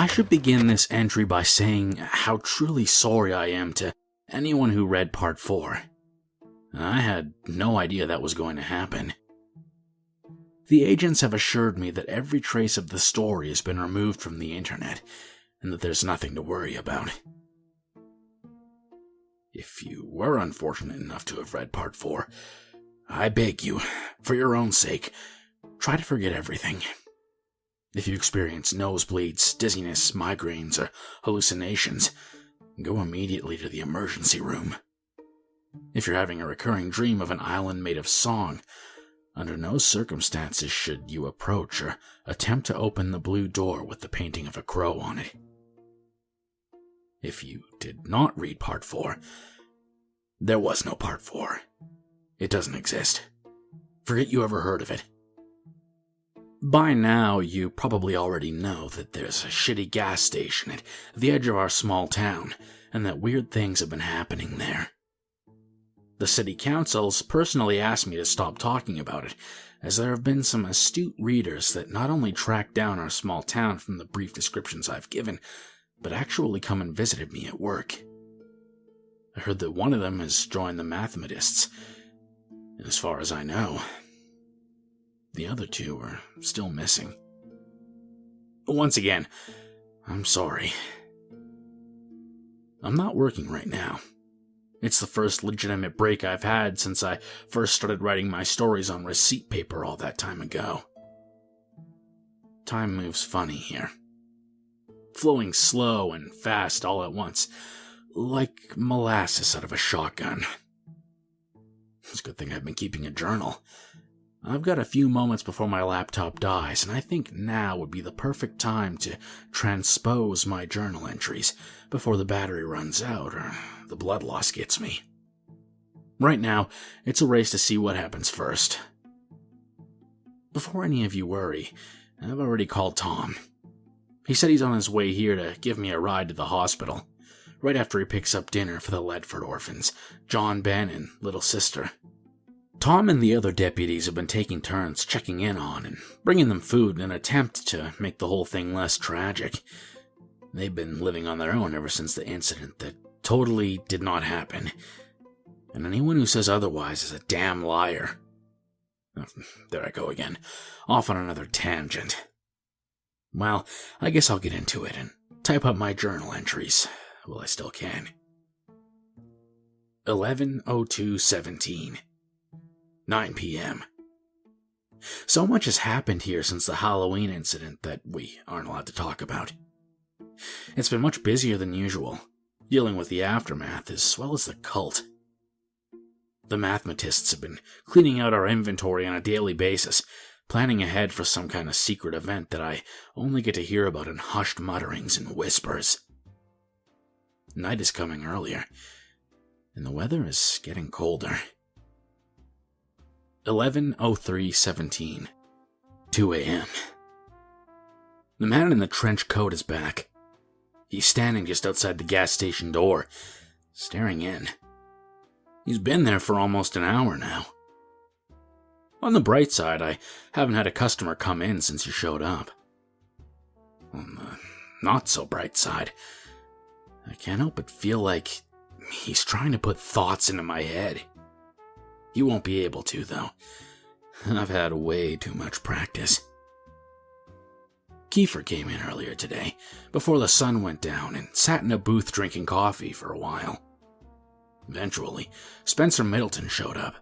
I should begin this entry by saying how truly sorry I am to anyone who read Part 4. I had no idea that was going to happen. The agents have assured me that every trace of the story has been removed from the internet, and that there's nothing to worry about. If you were unfortunate enough to have read Part 4, I beg you, for your own sake, try to forget everything. If you experience nosebleeds, dizziness, migraines, or hallucinations, go immediately to the emergency room. If you're having a recurring dream of an island made of song, under no circumstances should you approach or attempt to open the blue door with the painting of a crow on it. If you did not read Part 4, there was no Part 4. It doesn't exist. Forget you ever heard of it. By now, you probably already know that there's a shitty gas station at the edge of our small town, and that weird things have been happening there. The city council's personally asked me to stop talking about it, as there have been some astute readers that not only tracked down our small town from the brief descriptions I've given, but actually come and visited me at work. I heard that one of them has joined the mathematists, and as far as I know, the other two are still missing. Once again, I'm sorry. I'm not working right now. It's the first legitimate break I've had since I first started writing my stories on receipt paper all that time ago. Time moves funny here. Flowing slow and fast all at once, like molasses out of a shotgun. It's a good thing I've been keeping a journal. I've got a few moments before my laptop dies, and I think now would be the perfect time to transpose my journal entries before the battery runs out or the blood loss gets me. Right now, it's a race to see what happens first. Before any of you worry, I've already called Tom. He said he's on his way here to give me a ride to the hospital, right after he picks up dinner for the Ledford orphans, John, Ben, and little sister. Tom and the other deputies have been taking turns checking in on and bringing them food in an attempt to make the whole thing less tragic. They've been living on their own ever since the incident that totally did not happen, and anyone who says otherwise is a damn liar. There I go again, off on another tangent. Well, I guess I'll get into it and type up my journal entries while I still can. 11:02:17 9 p.m. So much has happened here since the Halloween incident that we aren't allowed to talk about. It's been much busier than usual, dealing with the aftermath as well as the cult. The mathematists have been cleaning out our inventory on a daily basis, planning ahead for some kind of secret event that I only get to hear about in hushed mutterings and whispers. Night is coming earlier, and the weather is getting colder. 11:03:17 2 a.m. The man in the trench coat is back. He's standing just outside the gas station door, staring in. He's been there for almost an hour now. On the bright side, I haven't had a customer come in since he showed up. On the not-so-bright side, I can't help but feel like he's trying to put thoughts into my head. He won't be able to, though. I've had way too much practice. Kiefer came in earlier today, before the sun went down, and sat in a booth drinking coffee for a while. Eventually, Spencer Middleton showed up.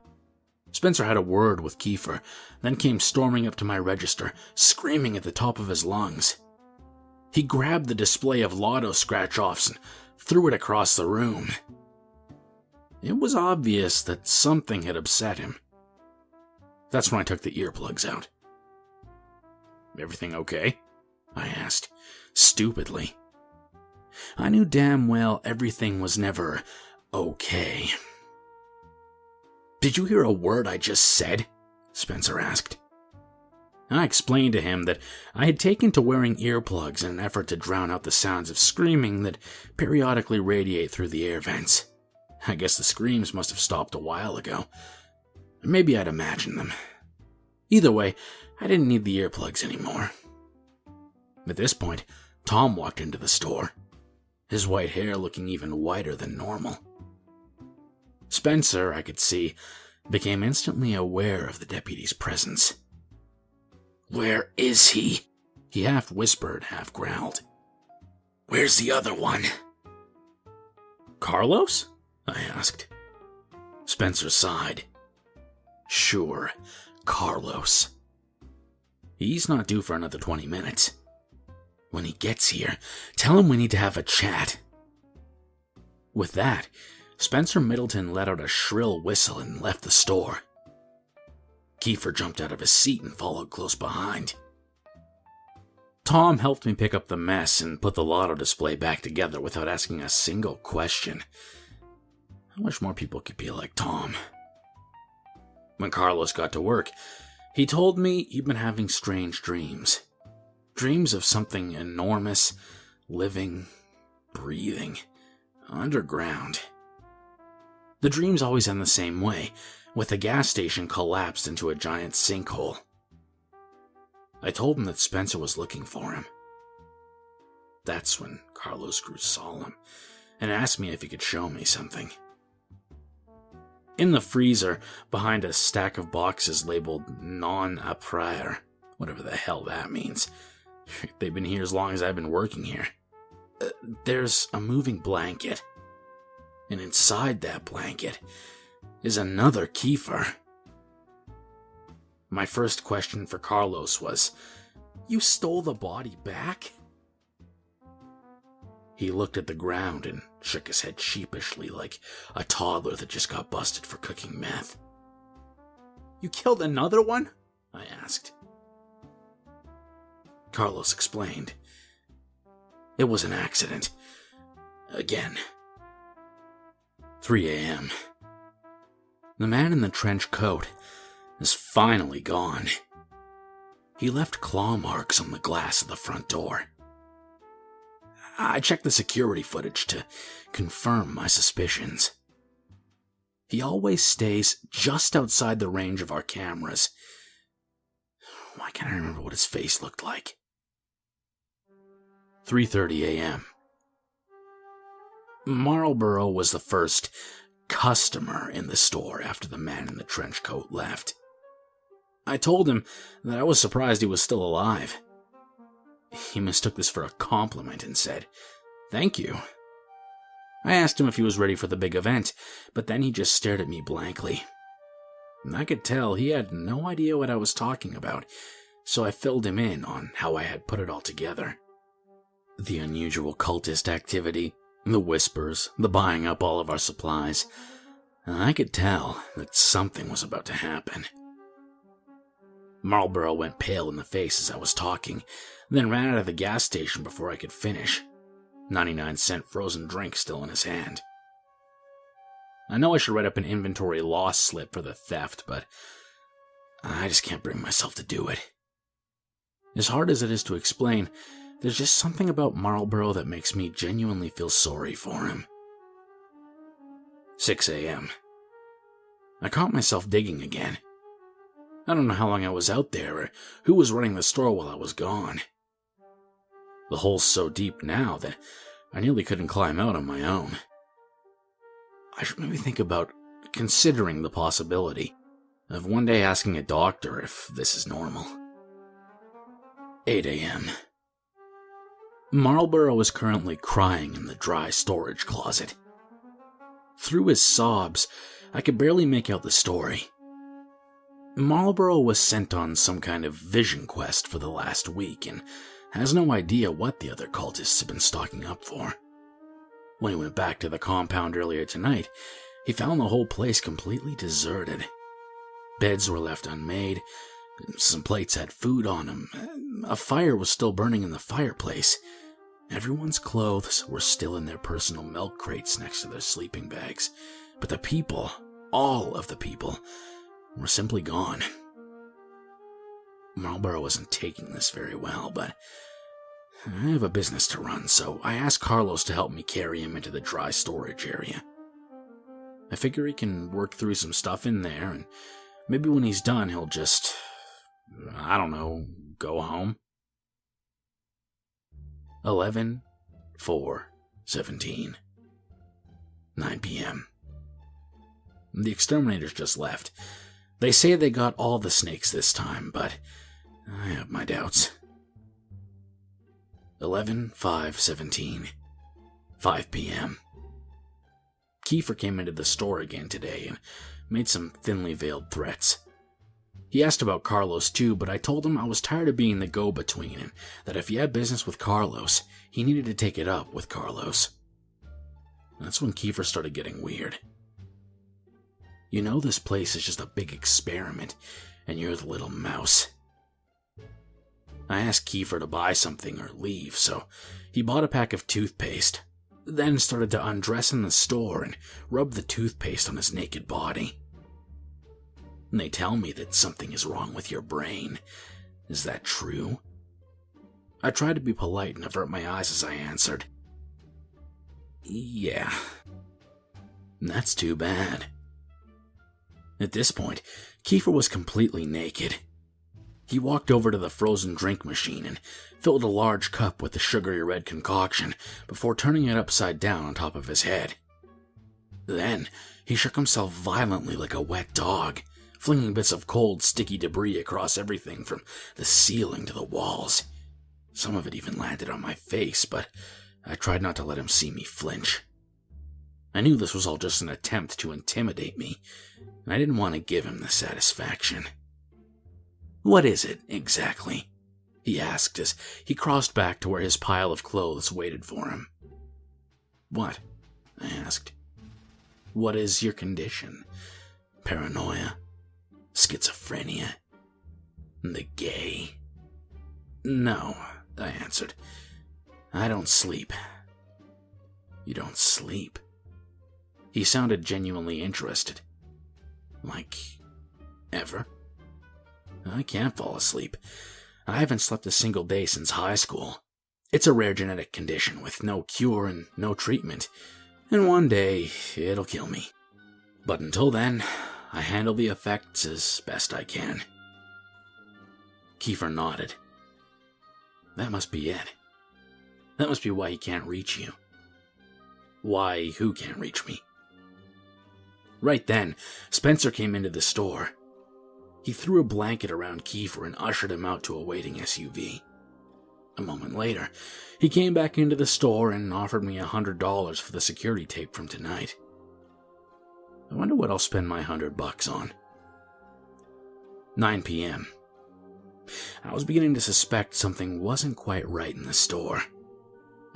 Spencer had a word with Kiefer, then came storming up to my register, screaming at the top of his lungs. He grabbed the display of lotto scratch-offs and threw it across the room. It was obvious that something had upset him. That's when I took the earplugs out. "Everything okay?" I asked, stupidly. I knew damn well everything was never okay. "Did you hear a word I just said?" Spencer asked. I explained to him that I had taken to wearing earplugs in an effort to drown out the sounds of screaming that periodically radiate through the air vents. I guess the screams must have stopped a while ago. Maybe I'd imagined them. Either way, I didn't need the earplugs anymore. At this point, Tom walked into the store, his white hair looking even whiter than normal. Spencer, I could see, became instantly aware of the deputy's presence. "Where is he?" he half whispered, half growled. "Where's the other one?" "Carlos?" I asked. Spencer sighed. "Sure, Carlos. He's not due for another 20 minutes. When he gets here, tell him we need to have a chat." With that, Spencer Middleton let out a shrill whistle and left the store. Kiefer jumped out of his seat and followed close behind. Tom helped me pick up the mess and put the lotto display back together without asking a single question. I wish more people could be like Tom. When Carlos got to work, he told me he'd been having strange dreams. Dreams of something enormous, living, breathing, underground. The dreams always end the same way, with the gas station collapsed into a giant sinkhole. I told him that Spencer was looking for him. That's when Carlos grew solemn and asked me if he could show me something. In the freezer, behind a stack of boxes labeled non a prior, whatever the hell that means. They've been here as long as I've been working here. There's a moving blanket. And inside that blanket is another Kiefer. My first question for Carlos was, "You stole the body back?" He looked at the ground and shook his head sheepishly like a toddler that just got busted for cooking meth. "You killed another one?" I asked. Carlos explained. It was an accident. Again. 3 a.m. The man in the trench coat is finally gone. He left claw marks on the glass of the front door. I checked the security footage to confirm my suspicions. He always stays just outside the range of our cameras. Why can't I remember what his face looked like? 3:30 a.m. Marlboro was the first customer in the store after the man in the trench coat left. I told him that I was surprised he was still alive. He mistook this for a compliment and said, "Thank you." I asked him if he was ready for the big event, but then he just stared at me blankly. I could tell he had no idea what I was talking about, so I filled him in on how I had put it all together. The unusual cultist activity, the whispers, the buying up all of our supplies. I could tell that something was about to happen. Marlboro went pale in the face as I was talking, then ran out of the gas station before I could finish, 99-cent frozen drink still in his hand. I know I should write up an inventory loss slip for the theft, but I just can't bring myself to do it. As hard as it is to explain, there's just something about Marlboro that makes me genuinely feel sorry for him. 6 a.m. I caught myself digging again. I don't know how long I was out there or who was running the store while I was gone. The hole's so deep now that I nearly couldn't climb out on my own. I should maybe think about considering the possibility of one day asking a doctor if this is normal. 8 a.m. Marlboro is currently crying in the dry storage closet. Through his sobs, I could barely make out the story. Marlboro was sent on some kind of vision quest for the last week and has no idea what the other cultists have been stocking up for. When he went back to the compound earlier tonight, he found the whole place completely deserted. Beds were left unmade, some plates had food on them, a fire was still burning in the fireplace. Everyone's clothes were still in their personal milk crates next to their sleeping bags, but the people, all of the people, were simply gone. Marlboro wasn't taking this very well, but I have a business to run, so I asked Carlos to help me carry him into the dry storage area. I figure he can work through some stuff in there, and maybe when he's done, he'll just, I don't know, go home. 11/4/17. 9 p.m. The exterminators just left. They say they got all the snakes this time, but I have my doubts. 11/5/17. 5 p.m. Kiefer came into the store again today and made some thinly veiled threats. He asked about Carlos too, but I told him I was tired of being the go-between and that if he had business with Carlos, he needed to take it up with Carlos. That's when Kiefer started getting weird. You know this place is just a big experiment, and you're the little mouse. I asked Kiefer to buy something or leave, so he bought a pack of toothpaste, then started to undress in the store and rub the toothpaste on his naked body. They tell me that something is wrong with your brain. Is that true? I tried to be polite and avert my eyes as I answered. Yeah. That's too bad. At this point, Kiefer was completely naked. He walked over to the frozen drink machine and filled a large cup with the sugary red concoction before turning it upside down on top of his head. Then, he shook himself violently like a wet dog, flinging bits of cold, sticky debris across everything from the ceiling to the walls. Some of it even landed on my face, but I tried not to let him see me flinch. I knew this was all just an attempt to intimidate me, and I didn't want to give him the satisfaction. "What is it, exactly?" he asked as he crossed back to where his pile of clothes waited for him. "What?" I asked. "What is your condition? Paranoia? Schizophrenia? The gay?" "No," I answered. "I don't sleep." "You don't sleep?" He sounded genuinely interested. "Like, ever?" "I can't fall asleep. I haven't slept a single day since high school. It's a rare genetic condition with no cure and no treatment, and one day it'll kill me. But until then, I handle the effects as best I can." Kiefer nodded. "That must be it. That must be why he can't reach you." "Why who can't reach me?" Right then, Spencer came into the store. He threw a blanket around Kiefer and ushered him out to a waiting SUV. A moment later, he came back into the store and offered me $100 for the security tape from tonight. I wonder what I'll spend my $100 on. 9 p.m. I was beginning to suspect something wasn't quite right in the store.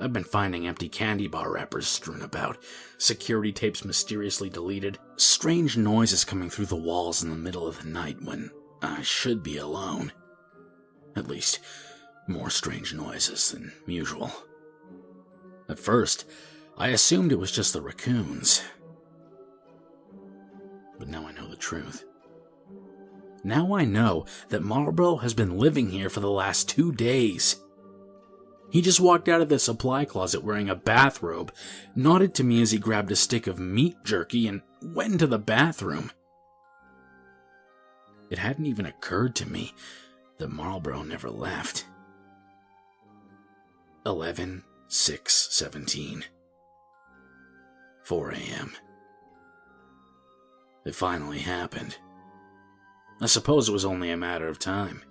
I've been finding empty candy bar wrappers strewn about, security tapes mysteriously deleted, strange noises coming through the walls in the middle of the night when I should be alone. At least, more strange noises than usual. At first, I assumed it was just the raccoons. But now I know the truth. Now I know that Marlboro has been living here for the last 2 days. He just walked out of the supply closet wearing a bathrobe, nodded to me as he grabbed a stick of meat jerky, and went into the bathroom. It hadn't even occurred to me that Marlboro never left. 11/6/17. 4 a.m. It finally happened. I suppose it was only a matter of time.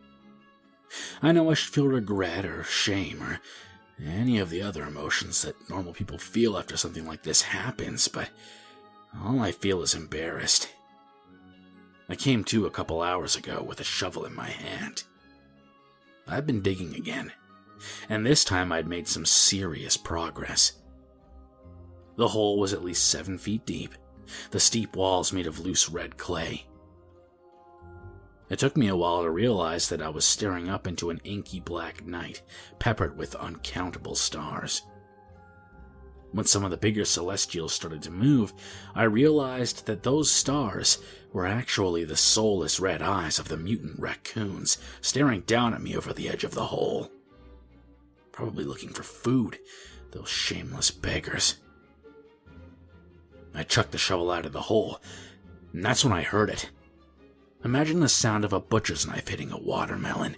I know I should feel regret or shame or any of the other emotions that normal people feel after something like this happens, but all I feel is embarrassed. I came to a couple hours ago with a shovel in my hand. I've been digging again, and this time I'd made some serious progress. The hole was at least 7 feet deep, the steep walls made of loose red clay. It took me a while to realize that I was staring up into an inky black night, peppered with uncountable stars. When some of the bigger celestials started to move, I realized that those stars were actually the soulless red eyes of the mutant raccoons staring down at me over the edge of the hole. Probably looking for food, those shameless beggars. I chucked the shovel out of the hole, and that's when I heard it. Imagine the sound of a butcher's knife hitting a watermelon,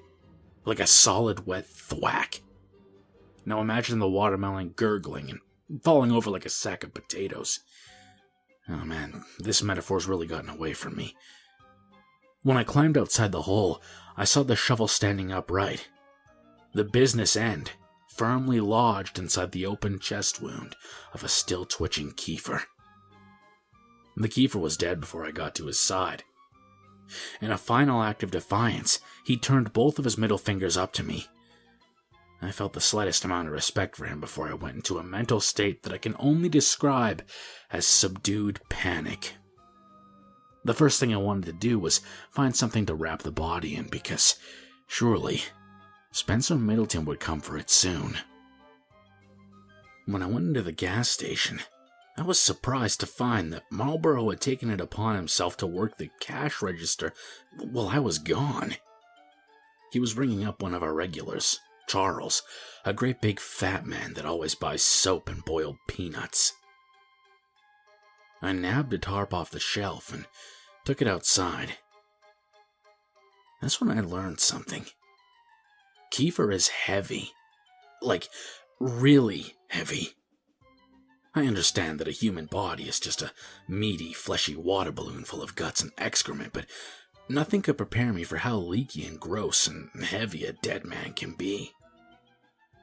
like a solid wet thwack. Now imagine the watermelon gurgling and falling over like a sack of potatoes. Oh man, this metaphor's really gotten away from me. When I climbed outside the hole, I saw the shovel standing upright. The business end, firmly lodged inside the open chest wound of a still twitching Kiefer. The Kiefer was dead before I got to his side. In a final act of defiance, he turned both of his middle fingers up to me. I felt the slightest amount of respect for him before I went into a mental state that I can only describe as subdued panic. The first thing I wanted to do was find something to wrap the body in because, surely, Spencer Middleton would come for it soon. When I went into the gas station, I was surprised to find that Marlborough had taken it upon himself to work the cash register while I was gone. He was ringing up one of our regulars, Charles, a great big fat man that always buys soap and boiled peanuts. I nabbed a tarp off the shelf and took it outside. That's when I learned something. Kiefer is heavy. Like, really heavy. I understand that a human body is just a meaty, fleshy water balloon full of guts and excrement, but nothing could prepare me for how leaky and gross and heavy a dead man can be.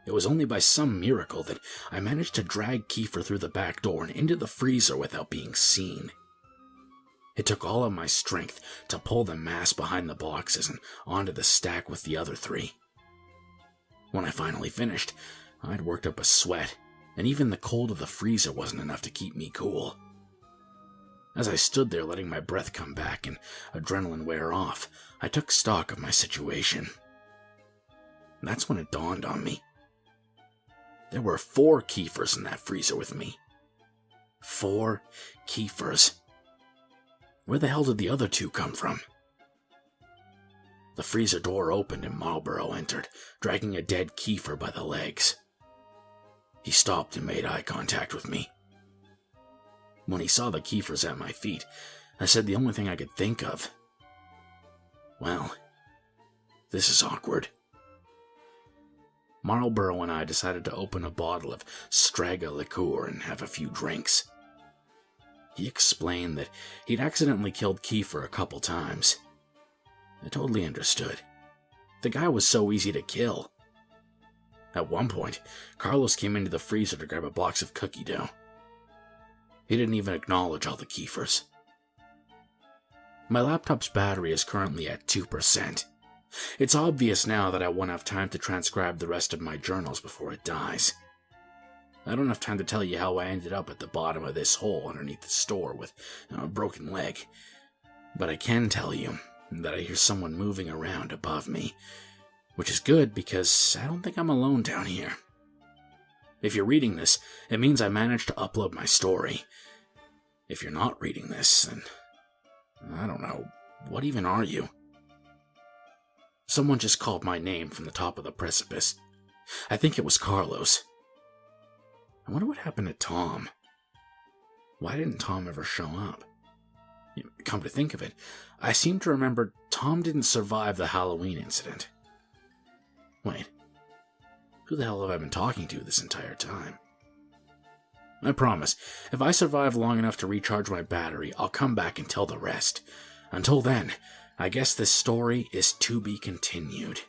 It was only by some miracle that I managed to drag Kiefer through the back door and into the freezer without being seen. It took all of my strength to pull the mass behind the boxes and onto the stack with the other three. When I finally finished, I'd worked up a sweat, and even the cold of the freezer wasn't enough to keep me cool. As I stood there letting my breath come back and adrenaline wear off, I took stock of my situation. That's when it dawned on me. There were 4 Kiefers in that freezer with me. 4 Kiefers. Where the hell did the other 2 come from? The freezer door opened and Marlborough entered, dragging a dead Kiefer by the legs. He stopped and made eye contact with me. When he saw the Kiefers at my feet, I said the only thing I could think of. Well, this is awkward. Marlborough and I decided to open a bottle of Strega liqueur and have a few drinks. He explained that he'd accidentally killed Kiefer a couple times. I totally understood. The guy was so easy to kill. At one point, Carlos came into the freezer to grab a box of cookie dough. He didn't even acknowledge all the Kiefers. My laptop's battery is currently at 2%. It's obvious now that I won't have time to transcribe the rest of my journals before it dies. I don't have time to tell you how I ended up at the bottom of this hole underneath the store with a broken leg. But I can tell you that I hear someone moving around above me, which is good because I don't think I'm alone down here. If you're reading this, it means I managed to upload my story. If you're not reading this, then I don't know, what even are you? Someone just called my name from the top of the precipice. I think it was Carlos. I wonder what happened to Tom. Why didn't Tom ever show up? Come to think of it, I seem to remember Tom didn't survive the Halloween incident. Wait, who the hell have I been talking to this entire time? I promise, if I survive long enough to recharge my battery, I'll come back and tell the rest. Until then, I guess this story is to be continued.